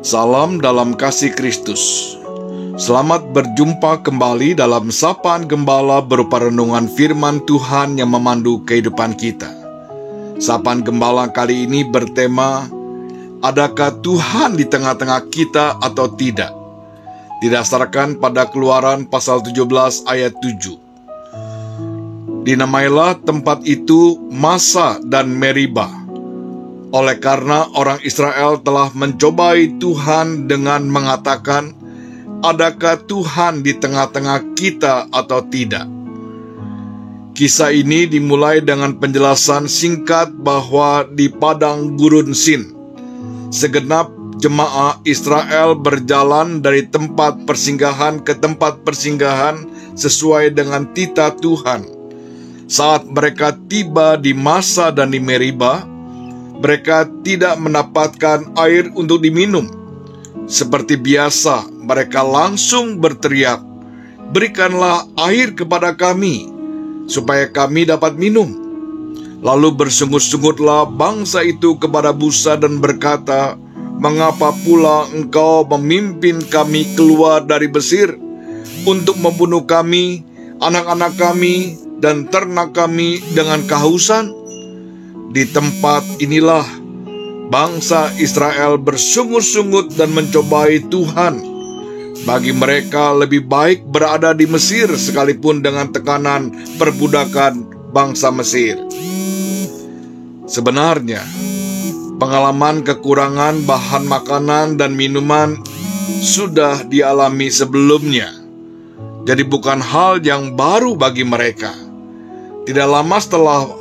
Salam dalam kasih Kristus. Selamat berjumpa kembali dalam Sapaan Gembala berupa renungan firman Tuhan yang memandu kehidupan kita. Sapaan Gembala kali ini bertema, adakah Tuhan di tengah-tengah kita atau tidak? Didasarkan pada Keluaran pasal 17 ayat 7. Dinamailah tempat itu Massa dan Meribah, oleh karena orang Israel telah mencobai Tuhan dengan mengatakan, adakah Tuhan di tengah-tengah kita atau tidak? Kisah ini dimulai dengan penjelasan singkat bahwa di padang gurun Sin, segenap jemaah Israel berjalan dari tempat persinggahan ke tempat persinggahan sesuai dengan titah Tuhan. Saat mereka tiba di Massa dan di Meribah, mereka tidak mendapatkan air untuk diminum. Seperti biasa, mereka langsung berteriak, "Berikanlah air kepada kami, supaya kami dapat minum." Lalu bersungut-sungutlah bangsa itu kepada Musa dan berkata, "Mengapa pula engkau memimpin kami keluar dari Mesir untuk membunuh kami, anak-anak kami, dan ternak kami dengan kehausan?" Di tempat inilah bangsa Israel bersungut-sungut dan mencobai Tuhan. Bagi mereka lebih baik berada di Mesir sekalipun dengan tekanan perbudakan bangsa Mesir. Sebenarnya, pengalaman kekurangan bahan makanan dan minuman sudah dialami sebelumnya. Jadi bukan hal yang baru bagi mereka. Tidak lama setelah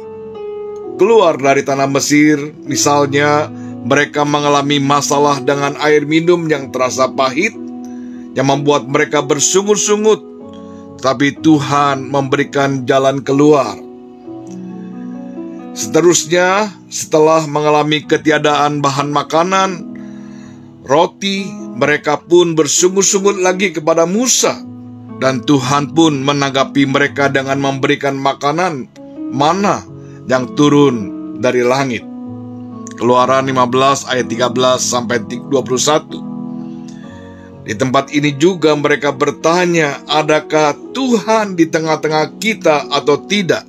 keluar dari tanah Mesir, misalnya, mereka mengalami masalah dengan air minum yang terasa pahit, yang membuat mereka bersungut-sungut. Tapi Tuhan memberikan jalan keluar. Seterusnya, setelah mengalami ketiadaan bahan makanan, roti, mereka pun bersungut-sungut lagi kepada Musa. Dan Tuhan pun menanggapi mereka dengan memberikan makanan, mana, yang turun dari langit. Keluaran 15 ayat 13 sampai 21. Di tempat ini juga mereka bertanya, adakah Tuhan di tengah-tengah kita atau tidak?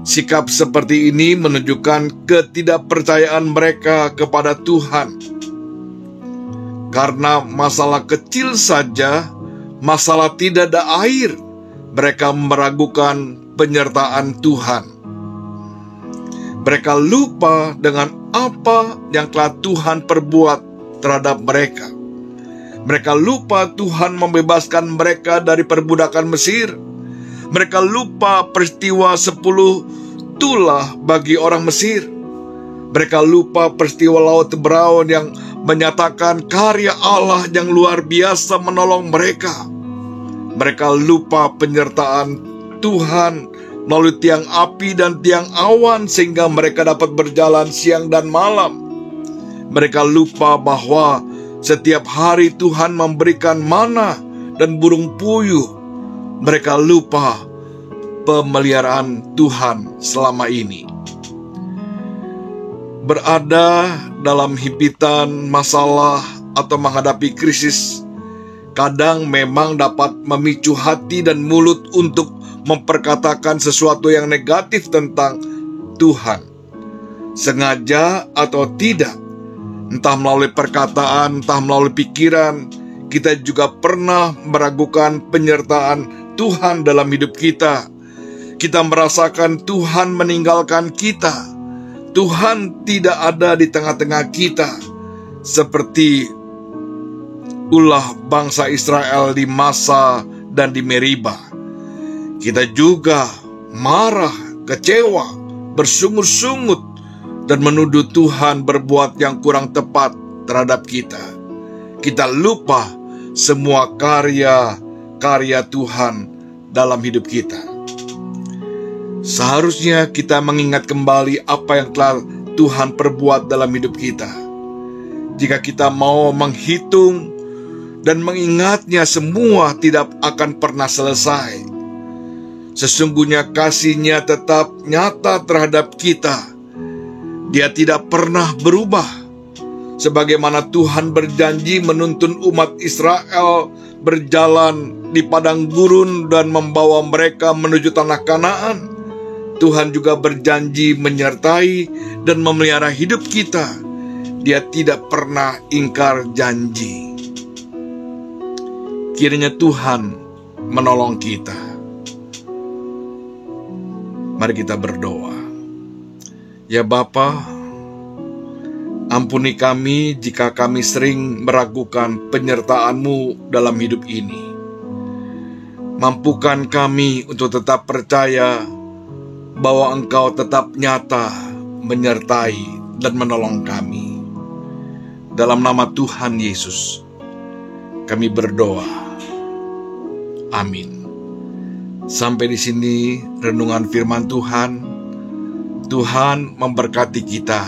Sikap seperti ini menunjukkan ketidakpercayaan mereka kepada Tuhan. Karena masalah kecil saja, masalah tidak ada air, mereka meragukan penyertaan Tuhan. Mereka lupa dengan apa yang telah Tuhan perbuat terhadap mereka. Mereka lupa Tuhan membebaskan mereka dari perbudakan Mesir. Mereka lupa peristiwa 10 tulah bagi orang Mesir. Mereka lupa peristiwa Laut Braun yang menyatakan karya Allah yang luar biasa menolong mereka. Mereka lupa penyertaan Tuhan melalui tiang api dan tiang awan sehingga mereka dapat berjalan siang dan malam. Mereka lupa bahwa setiap hari Tuhan memberikan mana dan burung puyuh. Mereka lupa pemeliharaan Tuhan selama ini. Berada dalam himpitan masalah atau menghadapi krisis kadang memang dapat memicu hati dan mulut untuk memperkatakan sesuatu yang negatif tentang Tuhan, sengaja atau tidak. Entah melalui perkataan, entah melalui pikiran, kita juga pernah meragukan penyertaan Tuhan dalam hidup kita. Kita merasakan Tuhan meninggalkan kita. Tuhan tidak ada di tengah-tengah kita, seperti ulah bangsa Israel di Massa dan di Meribah. Kita juga marah, kecewa, bersungut-sungut, dan menuduh Tuhan berbuat yang kurang tepat terhadap kita. Kita lupa semua karya Tuhan dalam hidup kita. Seharusnya kita mengingat kembali apa yang telah Tuhan perbuat dalam hidup kita. Jika kita mau menghitung dan mengingatnya, semua tidak akan pernah selesai. Sesungguhnya kasih-Nya tetap nyata terhadap kita. Dia tidak pernah berubah. Sebagaimana Tuhan berjanji menuntun umat Israel berjalan di padang gurun dan membawa mereka menuju tanah Kanaan, Tuhan juga berjanji menyertai dan memelihara hidup kita. Dia tidak pernah ingkar janji. Kiranya Tuhan menolong kita. Mari kita berdoa. Ya Bapa, ampuni kami jika kami sering meragukan penyertaan-Mu dalam hidup ini. Mampukan kami untuk tetap percaya bahwa Engkau tetap nyata, menyertai, dan menolong kami. Dalam nama Tuhan Yesus, kami berdoa. Amin. Sampai di sini renungan firman Tuhan. Tuhan memberkati kita.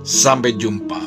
Sampai jumpa.